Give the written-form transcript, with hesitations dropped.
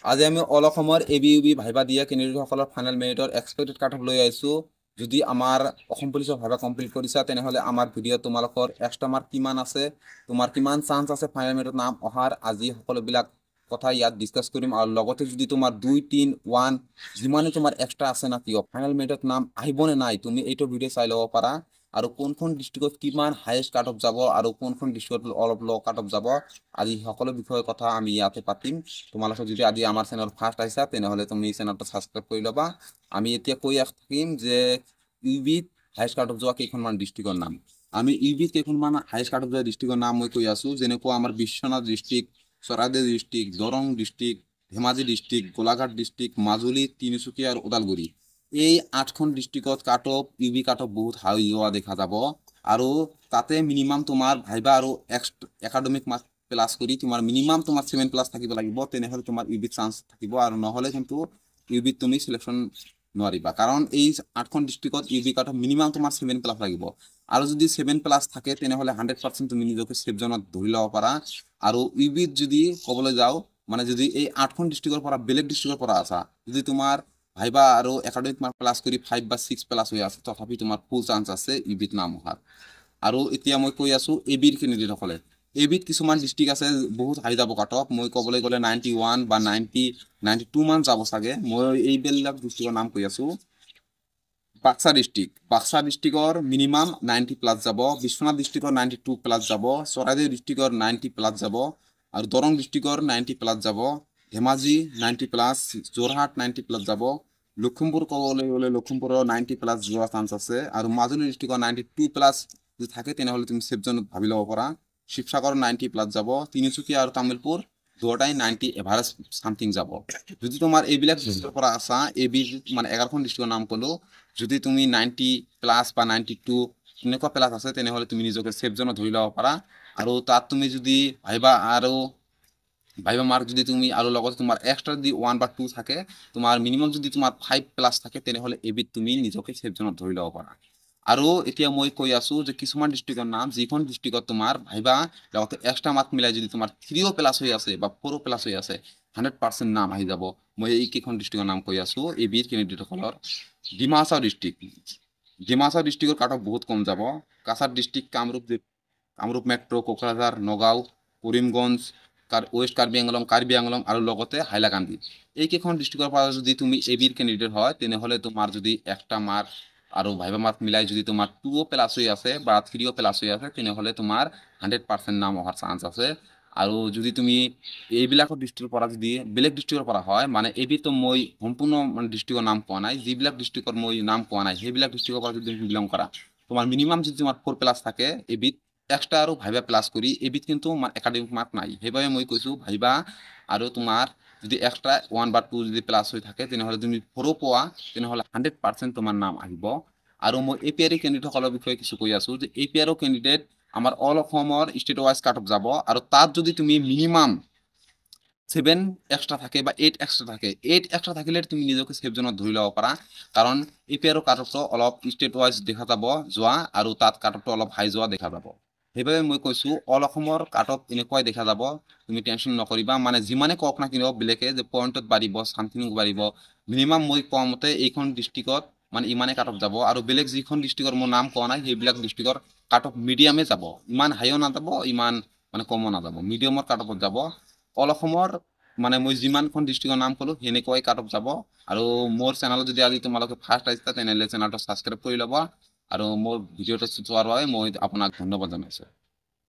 আজি আমি অল অসমৰ ABUB ভাইবা দিয়া কেণ্ডিডেটসকলৰ ফাইনেল মেৰিটৰ এক্সপেক্টেড কাট অফ লৈ আহিছোঁ। যদি আমাৰ অসম পুলিচৰ ভাইবা কমপ্লিট কৰিছা তেনেহ'লে আমাৰ ভিডিঅ'ত তোমালোকৰ এক্সট্ৰা মাৰ্ক কিমান আছে, তোমাৰ কিমান চান্স আছে ফাইনেল মেৰিটত নাম অহাৰ, আজি সকলোবিলাক কথা ইয়াত ডিছকাছ কৰিম। আৰু লগতে যদি তোমাৰ 2, 3, 1 যিমানে তোমাৰ এক্সট্ৰা আছে না কিয় ফাইনেল মেৰিটত নাম আহিবনে নাই তুমি এইটো ভিডিঅ' চাই ল'ব পাৰা। আৰু কোনখন ডিষ্ট্ৰিক্টত কিমান হাইয়েষ্ট কাট অফ যাব আৰু কোনখন ডিষ্ট্ৰিক্টত অলপ ল' কাট অফ যাব, আজি সকলো বিষয়ৰ কথা আমি ইয়াতে পাতিম। তোমালোকে যদি আজি আমাৰ চেনেল ফাৰ্ষ্ট আহিছা তেনেহ'লে তুমি চেনেলটো ছাবস্ক্ৰাইব কৰি ল'বা। আমি এতিয়া কৈ থাকিম যে ইউবিত হাইয়েষ্ট কাট অফ যোৱা কেইখনমান ডিষ্ট্ৰিক্টৰ নাম। আমি ইউবিত কেইখনমান হাইয়েষ্ট কাট অফ যোৱা ডিষ্ট্ৰিক্টৰ নাম মই কৈ আছোঁ, যেনেকুৱা আমাৰ Biswanath district, Charaideo district, Darrang district, Dhemaji district, Golaghat district, Majuli, Tinsukia আৰু ওদালগুৰি। এই 8খন ডিষ্ট্ৰিক্টত cut off UB cut off বহুত হাই হোৱা দেখা যাব। আৰু তাতে মিনিমাম তোমাৰ ভাইবা আৰু একাডেমিক মাৰ্ক প্লাছ কৰি তোমাৰ মিনিমাম তোমাৰ 7+ থাকিব লাগিব, তেনেহ'লে তোমাৰ ইউবিত চান্স থাকিব। আৰু নহ'লে কিন্তু ইউবিত তুমি চিলেকশ্যন নোৱাৰিবা, কাৰণ এই 8খন ডিষ্ট্ৰিক্টত ইউবি কাট অফ মিনিমাম তোমাৰ 7+ লাগিব। আৰু যদি 7+ থাকে তেনেহ'লে 100% তুমি নিজকে ছেফ জোনত ধৰি ল'ব পাৰা। আৰু ইউবিত যদি ক'বলৈ যাওঁ, মানে যদি এই 8খন ডিষ্ট্ৰিক্টৰ পৰা বেলেগ ডিষ্ট্ৰিক্টৰ পৰা আছা, যদি তোমাৰ ভাইবা আৰু একাডেমিক মাৰ্ক প্লাছ কৰি 5 বা 6+ হৈ আছে, তথাপি তোমাৰ ফুল চান্স আছে ইউবিত নাম অহাৰ। আৰু এতিয়া মই কৈ আছোঁ এবিৰ কেণ্ডিডেটসকলে, এবিত কিছুমান ডিষ্ট্ৰিক্ট আছে বহুত হাই যাব কাট অফ। মই ক'বলৈ গ'লে 91 বা 90, 92 মান যাব চাগে। মই এইবিলাক ডিষ্ট্ৰিক্টৰ নাম কৈ আছোঁ। বাক্সা ডিষ্ট্ৰিক্টৰ মিনিমাম 90+ যাব, বিশ্বনাথ ডিষ্ট্ৰিক্টৰ 92+ যাব, চৰাইদেউ ডিষ্ট্ৰিক্টৰ 90+ যাব, আৰু দৰং ডিষ্ট্ৰিক্টৰ 90+ যাব, ধেমাজি 90+, যোৰহাট 90+ যাব, লখিমপুৰ ক'বলৈ গ'লে লখিমপুৰৰ 90+ যোৱা চান্স আছে, আৰু মাজুলী ডিষ্ট্ৰিক্টৰ 92+ যদি থাকে তেনেহ'লে তুমি ছেফ জোনত ভাবি ল'ব পাৰা। শিৱসাগৰ 90+ যাব, তিনিচুকীয়া আৰু তামোলপুৰ দুয়োটাই 90 এভাৰেজ চামথিং যাব। যদি তোমাৰ এইবিলাক ডিষ্ট্ৰিক্টৰ পৰা আছা, মানে 11খন ডিষ্ট্ৰিক্টৰ নাম ক'লোঁ, যদি তুমি 90+ বা 92 এনেকুৱা প্লাছ আছে তেনেহ'লে তুমি নিজকে ছেফ জোনত ধৰি ল'ব পাৰা। আৰু তাত তুমি যদি ভাইবা মাৰ্ক যদি তুমি আৰু লগতে তোমাৰ এক্সট্ৰা যদি 1 বা 2 থাকে, তোমাৰ মিনিমাম যদি তোমাৰ 5+ থাকে তেনেহ'লে এবিত তুমি নিজকে ছেফ জোনত ধৰি ল'ব পাৰা। আৰু এতিয়া মই কৈ আছোঁ যে কিছুমান ডিষ্ট্ৰিক্টৰ নাম, যিখন ডিষ্ট্ৰিক্টত তোমাৰ ভাইবা লগতে এক্সট্ৰা মাৰ্ক মিলাই যদি তোমাৰ 3+ হৈ আছে বা 4+ হৈ আছে, 100% নাম আহি যাব। মই এইকেইখন ডিষ্ট্ৰিক্টৰ নাম কৈ আছোঁ এবিৰ কেণ্ডিডেটসকলৰ। ডিমা হাছাও ডিষ্ট্ৰিক্টৰ কাট অফ বহুত কম যাব। কাছাৰ ডিষ্ট্ৰিক্ট, কামৰূপ মেট্ৰ', কোকৰাঝাৰ, নগাঁও, কৰিমগঞ্জ, ৱেষ্ট কাৰ্বি আংলং আৰু লগতে হাইলাকান্দি। এইকেইখন ডিষ্ট্ৰিক্টৰ পৰা যদি তুমি এবিৰ কেণ্ডিডেট হয় তেনেহ'লে তোমাৰ যদি এক্সট্ৰা মাৰ্ক আৰু ভাইবা মাৰ্ক মিলাই যদি তোমাৰ 2+ হৈ আছে বা 3+ হৈ আছে তেনেহ'লে তোমাৰ 100% নাম অহাৰ চান্স আছে। আৰু যদি তুমি এইবিলাকৰ ডিষ্ট্ৰিক্টৰ পৰা যদি বেলেগ ডিষ্ট্ৰিক্টৰ পৰা হয়, মানে এবিতো মই সম্পূৰ্ণ মানে ডিষ্ট্ৰিক্টৰ নাম কোৱা নাই, যিবিলাক ডিষ্ট্ৰিক্টৰ মই নাম কোৱা নাই সেইবিলাক ডিষ্ট্ৰিক্টৰ পৰা যদি তুমি বিলং কৰা, তোমাৰ মিনিমাম যদি তোমাৰ 4+ থাকে এবিত, এক্সট্ৰা আৰু ভাইবা প্লাছ কৰি, এবিত কিন্তু একাডেমিক মাৰ্ক নাই। সেইবাবে মই কৈছোঁ ভাইবা আৰু তোমাৰ যদি এক্সট্ৰা 1 বা 2 যদি প্লাছ হৈ থাকে তেনেহ'লে তুমি 4 পোৱা, তেনেহ'লে 100% তোমাৰ নাম আহিব। আৰু মই APRE কেণ্ডিডেটসকলৰ বিষয়ে কিছু কৈ আছোঁ যে APRE কেণ্ডিডেট আমাৰ অল অসমৰ ষ্টেট ৱাইজ কাট অফ যাব। আৰু তাত যদি তুমি মিনিমাম 7 এক্সট্ৰা থাকে বা 8 এক্সট্ৰা থাকে, 8 এক্সট্ৰা থাকিলে তুমি নিজকে ছেফ জোনত ধৰি ল'ব পাৰা, কাৰণ APRE কাট অফটো অলপ ষ্টেট ৱাইজ দেখা যাব যোৱা, আৰু তাত কাট অফটো অলপ হাই যোৱা দেখা যাব। সেইবাবে মই কৈছোঁ অল অসমৰ কাট অফ এনেকুৱাই দেখা যাব, তুমি টেনশ্যন নকৰিবা। মানে যিমানে কওক না কিনিব বেলেগে যে পইণ্টত বাঢ়িব, চামথিং বাঢ়িব, মিনিমাম মই কোৱা মতে এইখন ডিষ্ট্ৰিক্টত মানে ইমানে কাট অফ যাব। আৰু বেলেগ যিখন ডিষ্ট্ৰিক্টৰ মই নাম কোৱা নাই সেইবিলাক ডিষ্ট্ৰিক্টৰ কাট অফ মিডিয়ামে যাব, ইমান হাইও নাযাব, ইমান মানে কমো নাযাব, মিডিয়ামৰ কাট অফত যাব। অল অসমৰ মানে মই যিমানখন ডিষ্ট্ৰিক্টৰ নাম ক'লোঁ সেনেকুৱাই কাট অফ যাব। আৰু মোৰ চেনেলত যদি আজি তোমালোকে ফাৰ্ষ্ট আহিছা তেনেহ'লে চেনেলটো ছাবস্ক্ৰাইব কৰি ল'বা। আৰু মোৰ ভিডিঅ'টো চোৱাৰ বাবে মই আপোনাক ধন্যবাদ জনাইছোঁ।